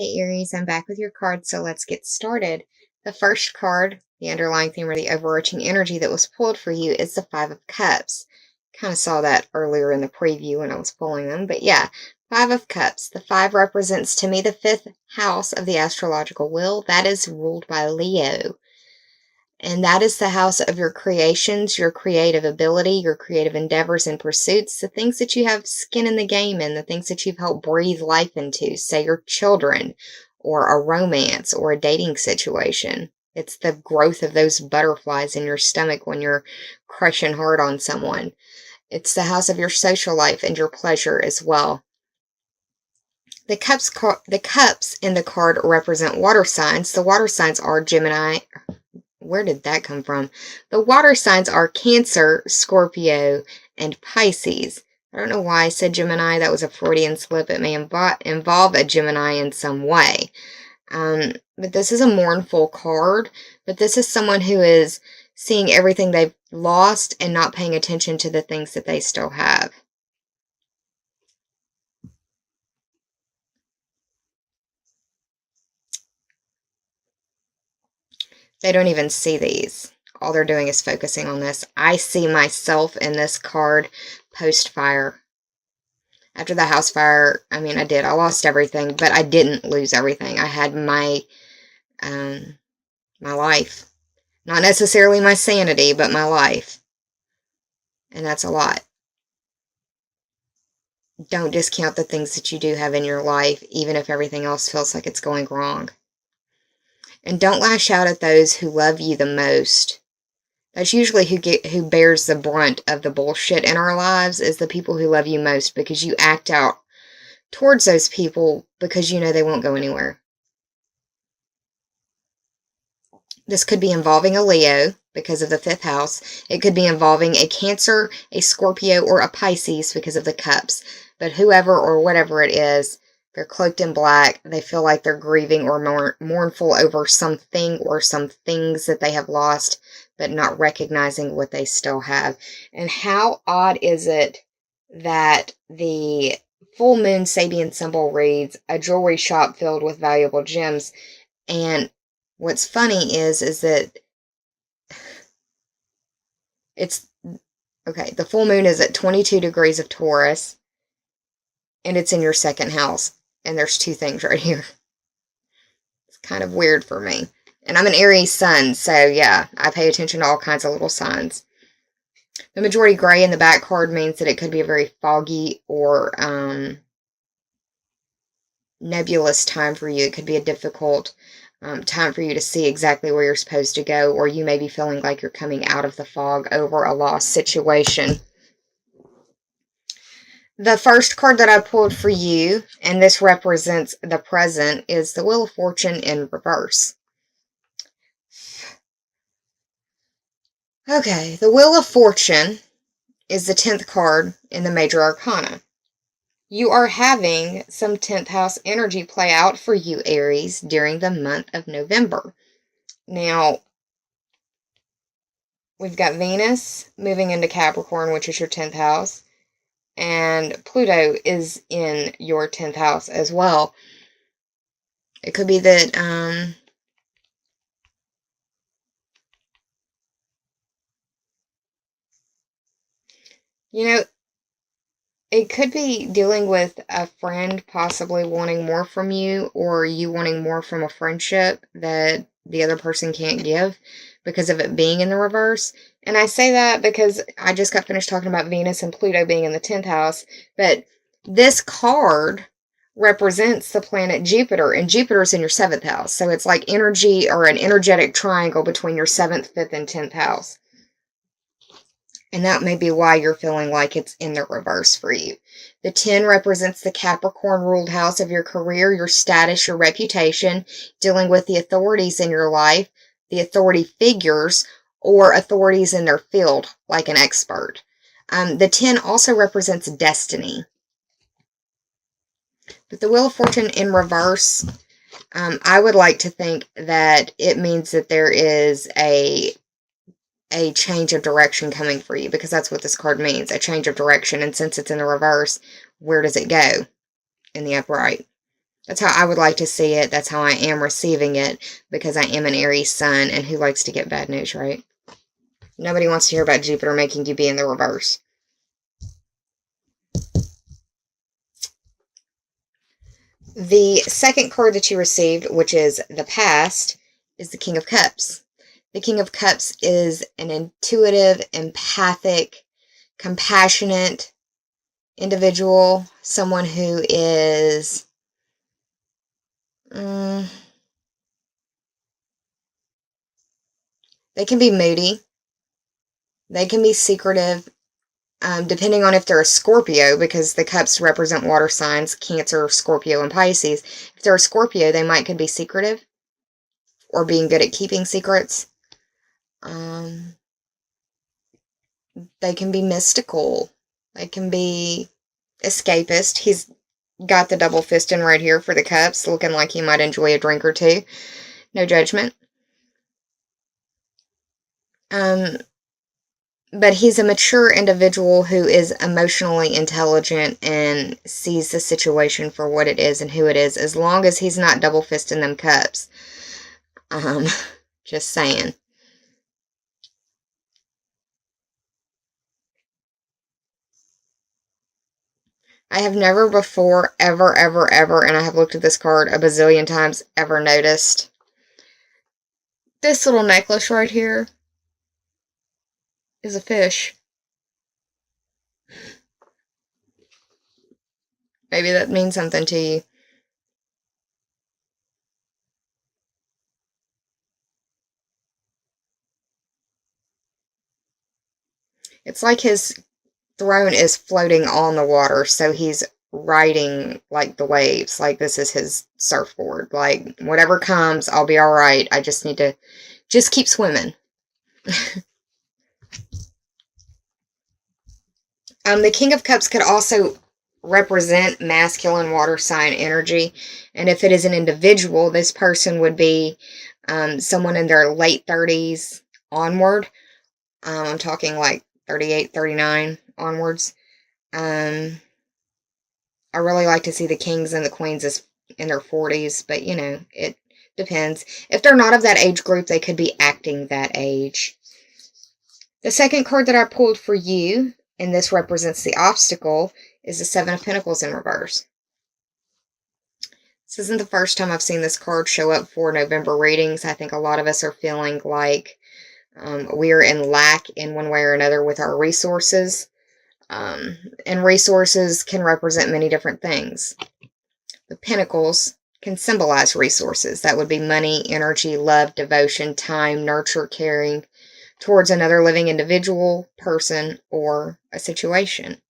Hey Aries, I'm back with your cards, so let's get started. The first card, the underlying theme or the overarching energy that was pulled for you is the Five of Cups. Kind of saw that earlier in the preview when I was pulling them, but yeah, Five of Cups. The five represents to me the fifth house of the astrological wheel. That is ruled by Leo. And that is the house of your creations, your creative ability, your creative endeavors and pursuits, the things that you have skin in the game in, the things that you've helped breathe life into, say your children, or a romance, or a dating situation. It's the growth of those butterflies in your stomach when you're crushing hard on someone. It's the house of your social life and your pleasure as well. The cups in the card represent water signs. The water signs are Gemini. Where did that come from? The water signs are Cancer, Scorpio, and Pisces. I don't know why I said Gemini. That was a Freudian slip. It may involve a Gemini in some way. But this is a mournful card. But this is someone who is seeing everything they've lost and not paying attention to the things that they still have. They don't even see these. All they're doing is focusing on this. I see myself in this card post-fire. After the house fire, I mean, I lost everything, but I didn't lose everything. I had my life. Not necessarily my sanity, but my life. And that's a lot. Don't discount the things that you do have in your life, even if everything else feels like it's going wrong. And don't lash out at those who love you the most. That's usually who bears the brunt of the bullshit in our lives, is the people who love you most, because you act out towards those people because you know they won't go anywhere. This could be involving a Leo because of the fifth house. It could be involving a Cancer, a Scorpio, or a Pisces because of the cups. But whoever or whatever it is, they're cloaked in black. They feel like they're grieving or mournful over something or some things that they have lost, but not recognizing what they still have. And how odd is it that the full moon Sabian symbol reads, a jewelry shop filled with valuable gems. And what's funny is that it's, okay, the full moon is at 22 degrees of Taurus, and it's in your second house. And there's two things right here. It's kind of weird for me. And I'm an Aries sun, so yeah, I pay attention to all kinds of little signs. The majority gray in the back card means that it could be a very foggy or nebulous time for you. It could be a difficult time for you to see exactly where you're supposed to go, or you may be feeling like you're coming out of the fog over a lost situation. The first card that I pulled for you, and this represents the present, is the Wheel of Fortune in reverse. Okay, the Wheel of Fortune is the 10th card in the Major Arcana. You are having some 10th house energy play out for you, Aries, during the month of November. Now, we've got Venus moving into Capricorn, which is your 10th house. And Pluto is in your 10th house as well. It could be that, you know, it could be dealing with a friend possibly wanting more from you, or you wanting more from a friendship that the other person can't give because of it being in the reverse. And I say that because I just got finished talking about Venus and Pluto being in the 10th house, but this card represents the planet Jupiter, and Jupiter's in your 7th house. So it's like energy, or an energetic triangle between your 7th, 5th, and 10th house. And that may be why you're feeling like it's in the reverse for you. The 10 represents the Capricorn ruled house of your career, your status, your reputation, dealing with the authorities in your life, the authority figures, or authorities in their field, like an expert. The 10 also represents destiny. But the Wheel of Fortune in reverse, I would like to think that it means that there is a change of direction coming for you, because that's what this card means, a change of direction. And since it's in the reverse, where does it go? In the upright. That's how I would like to see it. That's how I am receiving it, because I am an Aries sun, and who likes to get bad news, right? Nobody wants to hear about Jupiter making you be in the reverse. The second card that you received, which is the past, is the King of Cups. The King of Cups is an intuitive, empathic, compassionate individual, someone who is they can be moody, they can be secretive, depending on if they're a Scorpio, because the cups represent water signs, Cancer, Scorpio, and Pisces. If they're a Scorpio, could be secretive or being good at keeping secrets. They can be mystical. They can be escapist. He's got the double fisting right here for the cups, looking like he might enjoy a drink or two. No judgment. But he's a mature individual who is emotionally intelligent and sees the situation for what it is and who it is, as long as he's not double fisting them cups. Just saying. I have never before, ever, and I have looked at this card a bazillion times, ever noticed this little necklace right here is a fish. Maybe that means something to you. It's like his throne is floating on the water, so he's riding like the waves, like this is his surfboard. Like, whatever comes, I'll be all right. I just need to just keep swimming. The King of Cups could also represent masculine water sign energy, and if it is an individual, this person would be someone in their late 30s onward. I'm talking like 38, 39 onwards. I really like to see the kings and the queens as in their 40s, but you know, it depends. If they're not of that age group, they could be acting that age. The second card that I pulled for you, and this represents the obstacle, is the Seven of Pentacles in reverse. This isn't the first time I've seen this card show up for November readings. I think a lot of us are feeling like we're in lack in one way or another with our resources. And resources can represent many different things. The pentacles can symbolize resources. That would be money, energy, love, devotion, time, nurture, caring towards another living individual, person, or a situation.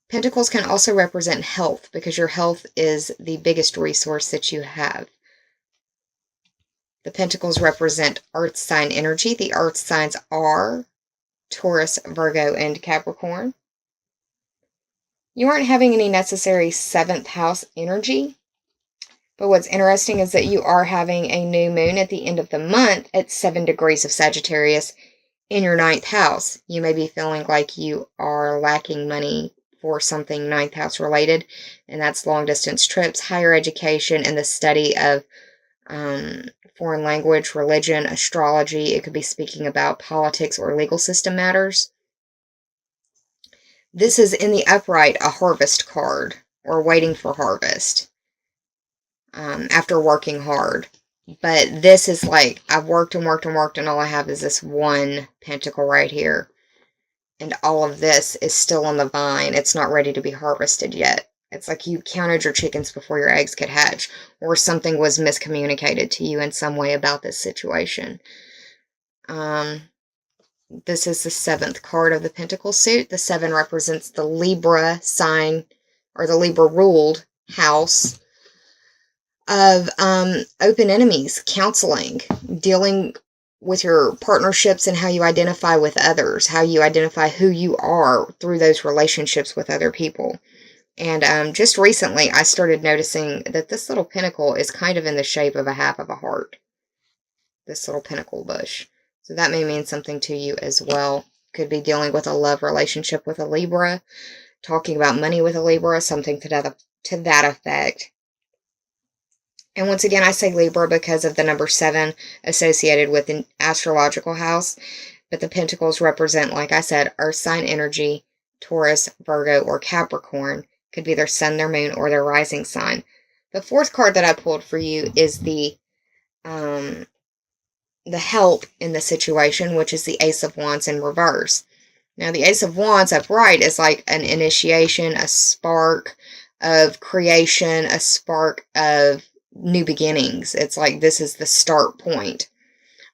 Pentacles can also represent health, because your health is the biggest resource that you have. The pentacles represent earth sign energy. The earth signs are Taurus, Virgo, and Capricorn. You aren't having any necessary 7th house energy, but what's interesting is that you are having a new moon at the end of the month at 7 degrees of Sagittarius in your 9th house. You may be feeling like you are lacking money for something 9th house related, and that's long distance trips, higher education, and the study of foreign language, religion, astrology. It could be speaking about politics or legal system matters. This is in the upright a harvest card, or waiting for harvest after working hard. But this is like, I've worked and worked and worked, and all I have is this one pentacle right here. And all of this is still on the vine. It's not ready to be harvested yet. It's like you counted your chickens before your eggs could hatch, or something was miscommunicated to you in some way about this situation. This is the 7th card of the Pentacle suit. The 7 represents the Libra sign, or the Libra ruled house of open enemies, counseling, dealing with your partnerships and how you identify with others, how you identify who you are through those relationships with other people. And just recently, I started noticing that this little pentacle is kind of in the shape of a half of a heart. This little pentacle bush. So that may mean something to you as well. Could be dealing with a love relationship with a Libra, talking about money with a Libra, something to to that effect. And once again, I say Libra because of the number 7 associated with an astrological house. But the pentacles represent, like I said, earth sign energy, Taurus, Virgo, or Capricorn. Could be their sun, their moon, or their rising sign. The fourth card that I pulled for you is the help in the situation, which is the Ace of Wands in reverse. Now, the Ace of Wands upright is like an initiation, a spark of creation, a spark of new beginnings. It's like this is the start point.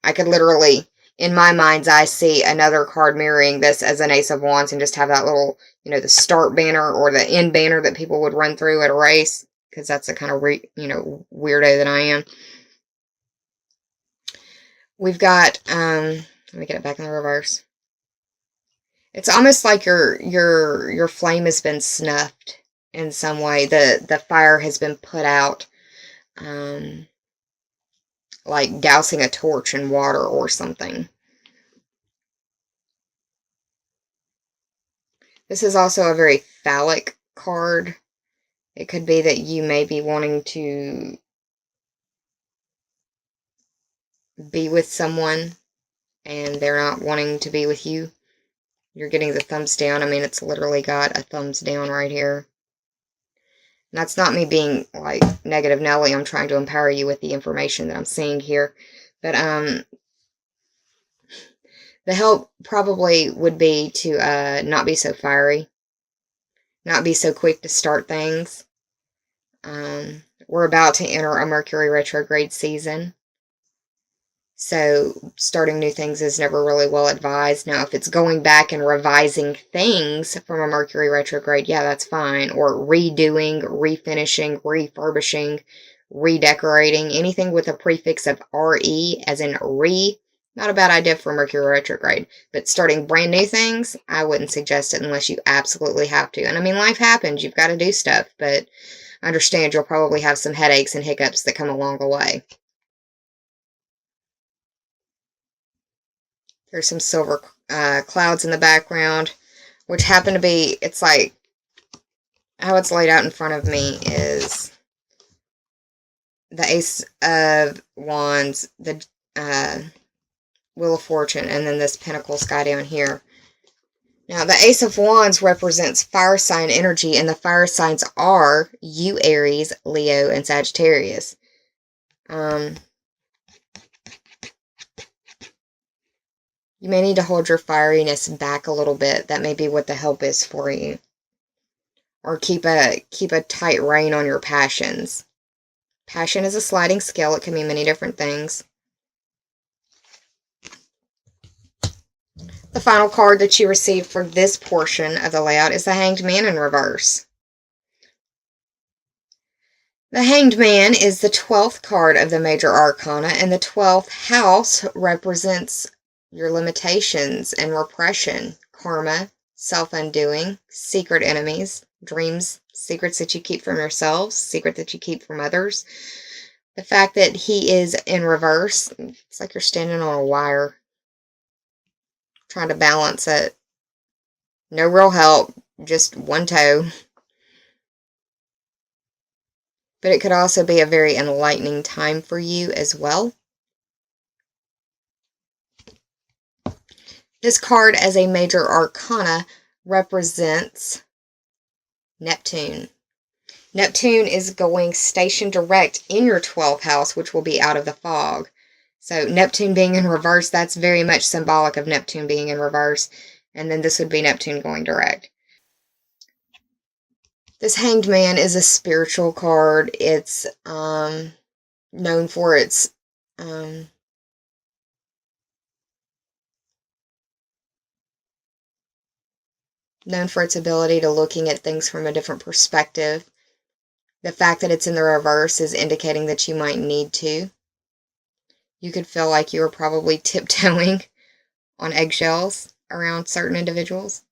I could literally, in my mind's eye, see another card mirroring this as an Ace of Wands and just have that little, the start banner or the end banner that people would run through at a race, because that's the kind of, weirdo that I am. We've got, let me get it back in the reverse. It's almost like your flame has been snuffed in some way. The fire has been put out, like dousing a torch in water or something. This is also a very phallic card. It could be that you may be wanting to be with someone and they're not wanting to be with you. You're getting the thumbs down. I mean, it's literally got a thumbs down right here. And that's not me being like negative Nelly. I'm trying to empower you with the information that I'm seeing here. But the help probably would be to not be so fiery, not be so quick to start things. We're about to enter a Mercury retrograde season. So starting new things is never really well advised. Now, if it's going back and revising things from a Mercury retrograde, yeah, that's fine. Or redoing, refinishing, refurbishing, redecorating, anything with a prefix of RE, as in not a bad idea for Mercury retrograde. But starting brand new things, I wouldn't suggest it unless you absolutely have to. And I mean, life happens. You've got to do stuff. But understand you'll probably have some headaches and hiccups that come along the way. There's some silver clouds in the background, which happen to be, it's like, how it's laid out in front of me is the Ace of Wands, the Wheel of Fortune, and then this Pentacle sky down here. Now, the Ace of Wands represents fire sign energy, and the fire signs are you, Aries, Leo, and Sagittarius. You may need to hold your fieriness back a little bit. That may be what the help is for you. Or keep a tight rein on your passions. Passion is a sliding scale. It can mean many different things. The final card that you receive for this portion of the layout is the Hanged Man in reverse. The Hanged Man is the 12th card of the Major Arcana, and the 12th house represents your limitations and repression, karma, self-undoing, secret enemies, dreams, secrets that you keep from yourselves, secret that you keep from others. The fact that he is in reverse, it's like you're standing on a wire, trying to balance it. No real help, just one toe. But it could also be a very enlightening time for you as well. This card, as a major arcana, represents Neptune. Neptune is going station direct in your 12th house, which will be out of the fog. So Neptune being in reverse, that's very much symbolic of Neptune being in reverse. And then this would be Neptune going direct. This Hanged Man is a spiritual card. It's known for its ability to looking at things from a different perspective. The fact that it's in the reverse is indicating that you might need to. You could feel like you were probably tiptoeing on eggshells around certain individuals.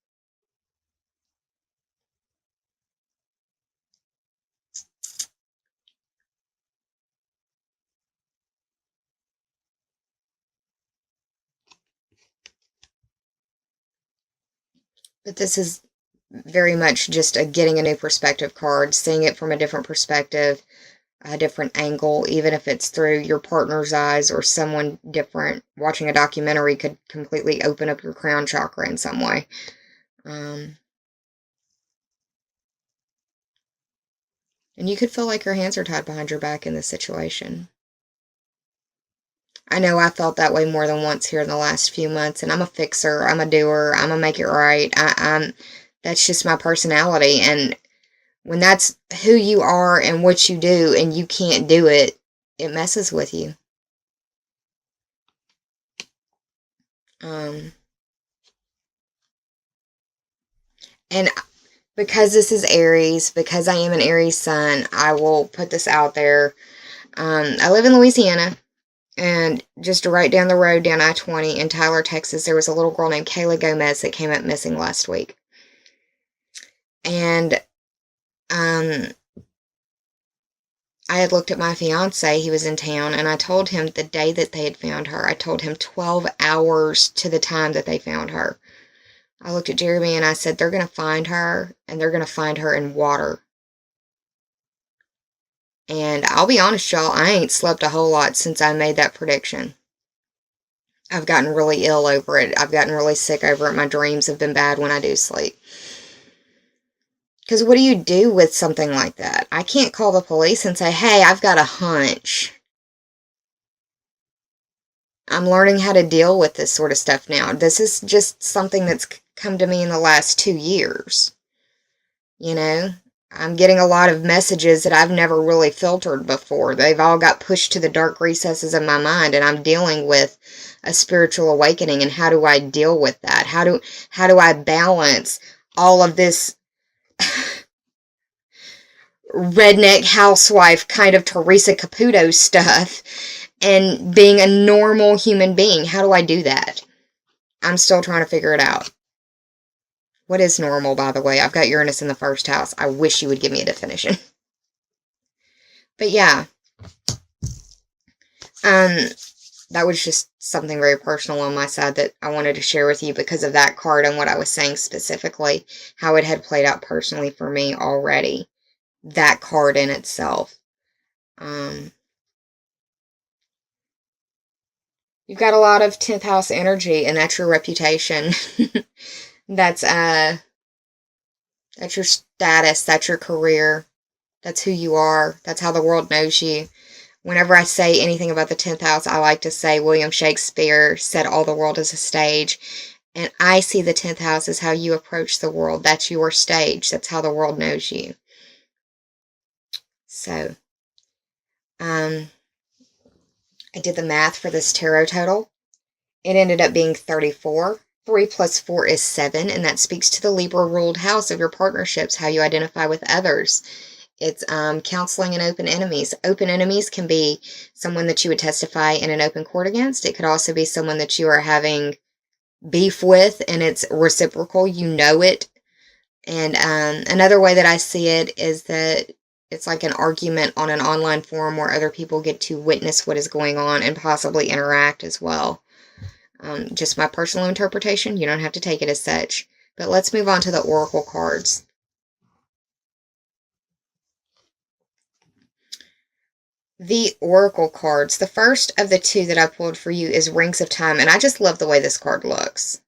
But this is very much just a getting a new perspective card, seeing it from a different perspective, a different angle, even if it's through your partner's eyes or someone different. Watching a documentary could completely open up your crown chakra in some way. And you could feel like your hands are tied behind your back in this situation. I know I felt that way more than once here in the last few months, and I'm a fixer, I'm a doer, I'm a make it right. That's just my personality, and when that's who you are and what you do and you can't do it, it messes with you. And because this is Aries, because I am an Aries sun, I will put this out there. I live in Louisiana, and just right down the road, down I-20 in Tyler, Texas, there was a little girl named Kayla Gomez that came up missing last week. And I had looked at my fiance, he was in town, and I told him the day that they had found her, I told him 12 hours to the time that they found her. I looked at Jeremy and I said, they're going to find her, and they're going to find her in water. And I'll be honest, y'all, I ain't slept a whole lot since I made that prediction. I've gotten really ill over it. I've gotten really sick over it. My dreams have been bad when I do sleep. Because what do you do with something like that? I can't call the police and say, hey, I've got a hunch. I'm learning how to deal with this sort of stuff now. This is just something that's come to me in the last 2 years. You know? I'm getting a lot of messages that I've never really filtered before. They've all got pushed to the dark recesses of my mind, and I'm dealing with a spiritual awakening. And how do I deal with that? How do I balance all of this redneck housewife kind of Teresa Caputo stuff and being a normal human being? How do I do that? I'm still trying to figure it out. What is normal, by the way? I've got Uranus in the first house. I wish you would give me a definition. But yeah, that was just something very personal on my side that I wanted to share with you because of that card and what I was saying specifically, how it had played out personally for me already. That card in itself. You've got a lot of 10th house energy, and that's your reputation. That's your status, that's your career, that's who you are, that's how the world knows you. Whenever I say anything about the 10th house, I like to say William Shakespeare said all the world is a stage. And I see the 10th house as how you approach the world. That's your stage. That's how the world knows you. So, I did the math for this tarot total. It ended up being 34. 3 plus 4 is 7, and that speaks to the Libra-ruled house of your partnerships, how you identify with others. It's counseling and open enemies. Open enemies can be someone that you would testify in an open court against. It could also be someone that you are having beef with, and it's reciprocal. You know it. And another way that I see it is that it's like an argument on an online forum where other people get to witness what is going on and possibly interact as well. Just my personal interpretation. You don't have to take it as such. But let's move on to the oracle cards. The oracle cards. The first of the two that I pulled for you is Rings of Time, and I just love the way this card looks.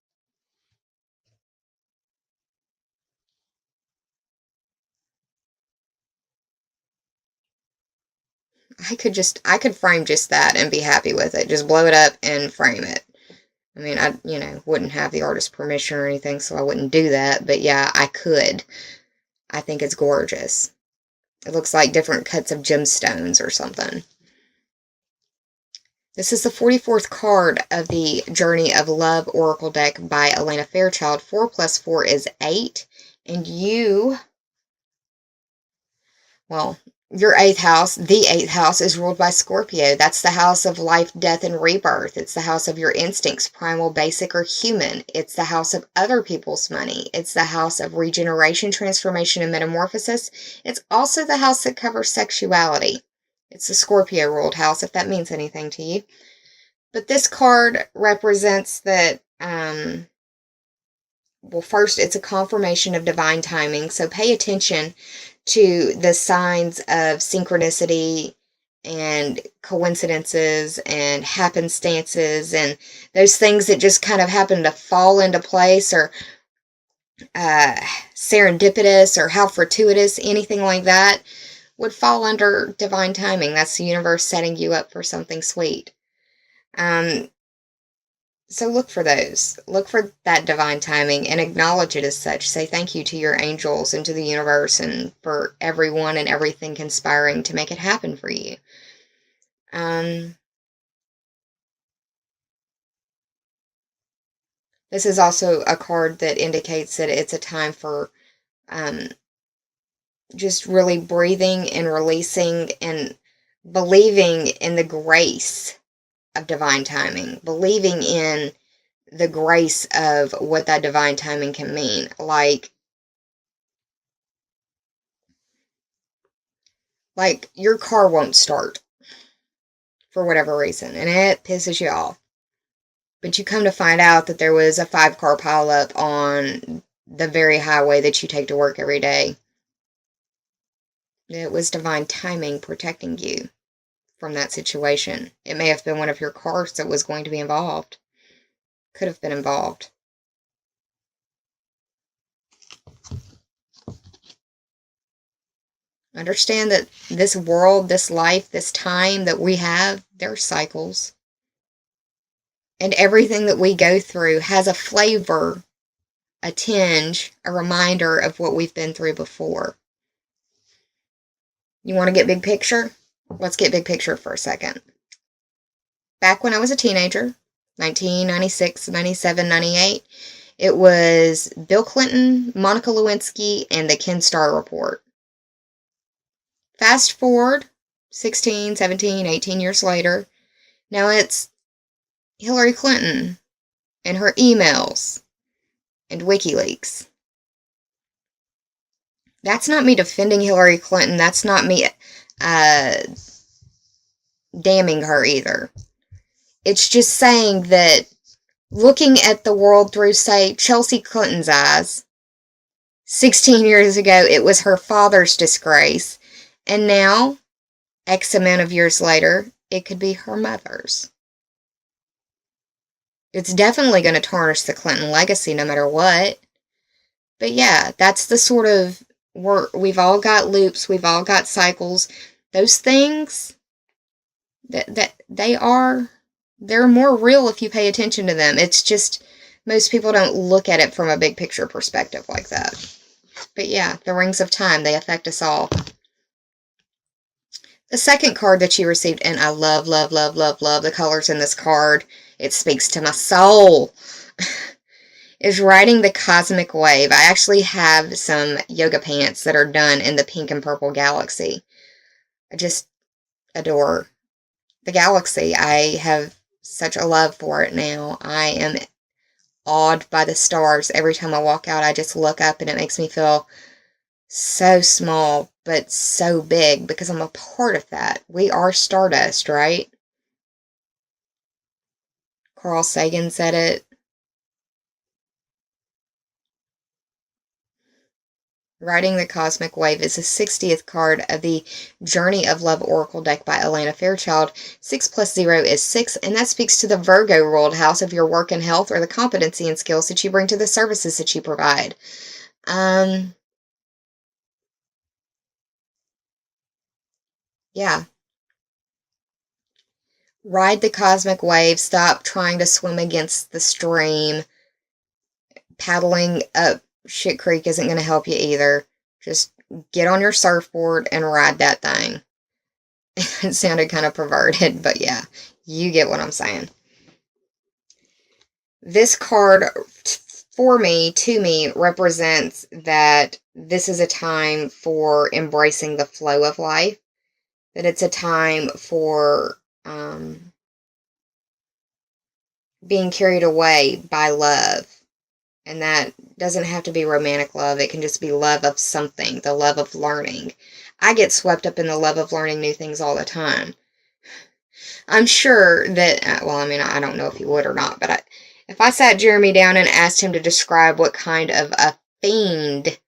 I could frame just that and be happy with it. Just blow it up and frame it. I mean, I, wouldn't have the artist's permission or anything, so I wouldn't do that. But yeah, I could. I think it's gorgeous. It looks like different cuts of gemstones or something. This is the 44th card of the Journey of Love Oracle deck by Elena Fairchild. 4 plus 4 is 8. And your 8th house, the 8th house, is ruled by Scorpio. That's the house of life, death, and rebirth. It's the house of your instincts, primal, basic, or human. It's the house of other people's money. It's the house of regeneration, transformation, and metamorphosis. It's also the house that covers sexuality. It's the Scorpio-ruled house, if that means anything to you. But this card represents that well, first, it's a confirmation of divine timing. So pay attention to the signs of synchronicity and coincidences and happenstances and those things that just kind of happen to fall into place, or serendipitous, or how fortuitous, anything like that would fall under divine timing. That's the universe setting you up for something sweet. So look for those. Look for that divine timing and acknowledge it as such. Say thank you to your angels and to the universe and for everyone and everything conspiring to make it happen for you. This is also a card that indicates that it's a time for just really breathing and releasing and believing in the grace of divine timing. Believing in the grace of what that divine timing can mean. Like your car won't start for whatever reason, and it pisses you off. But you come to find out that there was a 5-car pileup on the very highway that you take to work every day. It was divine timing protecting you from that situation. It may have been one of your cars that was going to be involved. Could have been involved. Understand that this world, this life, this time that we have, there are cycles. And everything that we go through has a flavor, a tinge, a reminder of what we've been through before. You want to get big picture? Let's get big picture for a second. Back when I was a teenager, 1996, 97, 98, it was Bill Clinton, Monica Lewinsky, and the Ken Starr Report. Fast forward 16, 17, 18 years later, now it's Hillary Clinton and her emails and WikiLeaks. That's not me defending Hillary Clinton. That's not me damning her either. It's just saying that looking at the world through, say, Chelsea Clinton's eyes, 16 years ago, it was her father's disgrace. And now, X amount of years later, it could be her mother's. It's definitely going to tarnish the Clinton legacy no matter what. But yeah, that's the sort of we've all got loops, we've all got cycles. Those things, they're more real if you pay attention to them. It's just most people don't look at it from a big picture perspective like that. But yeah, the rings of time, they affect us all. The second card that you received, and I love, love, love, love, love the colors in this card. It speaks to my soul. Is Riding the Cosmic Wave. I actually have some yoga pants that are done in the pink and purple galaxy. I just adore the galaxy. I have such a love for it now. I am awed by the stars. Every time I walk out, I just look up and it makes me feel so small, but so big because I'm a part of that. We are stardust, right? Carl Sagan said it. Riding the Cosmic Wave is the 60th card of the Journey of Love Oracle deck by Elena Fairchild. 6 plus 0 is 6, and that speaks to the Virgo ruled house of your work and health, or the competency and skills that you bring to the services that you provide. Yeah. Ride the cosmic wave. Stop trying to swim against the stream. Paddling up shit creek isn't going to help you either. Just get on your surfboard and ride that thing. It sounded kind of perverted, but yeah, you get what I'm saying. This card, for me, to me, represents that this is a time for embracing the flow of life. That it's a time for being carried away by love. And that doesn't have to be romantic love. It can just be love of something, the love of learning. I get swept up in the love of learning new things all the time. I'm sure that, well, I mean, I don't know if you would or not, but If I sat Jeremy down and asked him to describe what kind of a fiend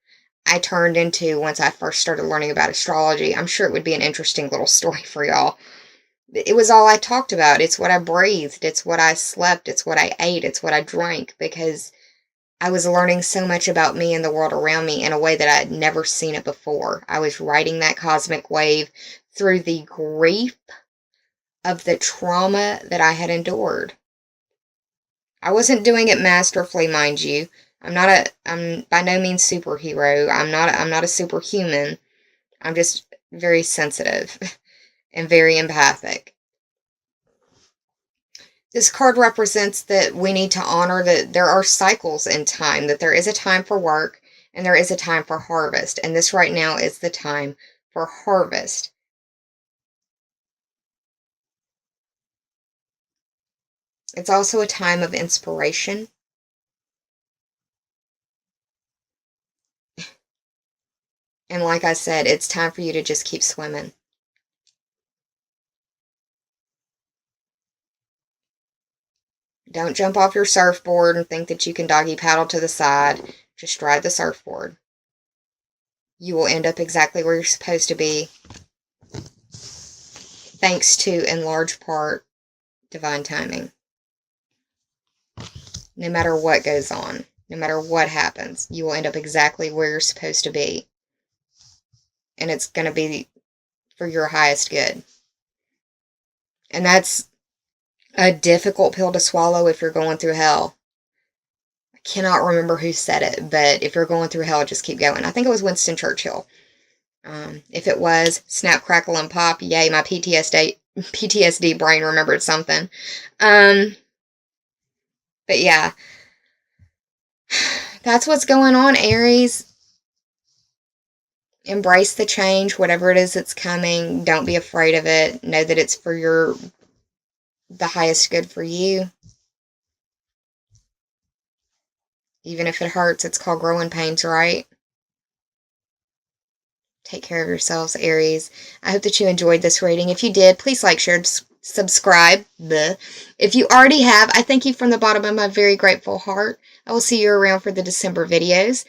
I turned into once I first started learning about astrology, I'm sure it would be an interesting little story for y'all. It was all I talked about. It's what I breathed. It's what I slept. It's what I ate. It's what I drank, because I was learning so much about me and the world around me in a way that I had never seen it before. I was riding that cosmic wave through the grief of the trauma that I had endured. I wasn't doing it masterfully, mind you. I'm by no means superhero. I'm not a superhuman. I'm just very sensitive and very empathic. This card represents that we need to honor that there are cycles in time, that there is a time for work and there is a time for harvest. And this right now is the time for harvest. It's also a time of inspiration. And like I said, it's time for you to just keep swimming. Don't jump off your surfboard and think that you can doggy paddle to the side. Just ride the surfboard. You will end up exactly where you're supposed to be, thanks to, in large part, divine timing. No matter what goes on, no matter what happens, you will end up exactly where you're supposed to be. And it's going to be for your highest good. And that's a difficult pill to swallow if you're going through hell. I cannot remember who said it, but if you're going through hell, just keep going. I think it was Winston Churchill. If it was, snap, crackle, and pop, yay, my PTSD brain remembered something. But yeah, that's what's going on, Aries. Embrace the change, whatever it is that's coming. Don't be afraid of it. Know that it's for the highest good for you. Even if it hurts, it's called growing pains, right? Take care of yourselves, Aries. I hope that you enjoyed this reading. If you did, please like, share, subscribe. Bleh. If you already have, I thank you from the bottom of my very grateful heart. I will see you around for the December videos.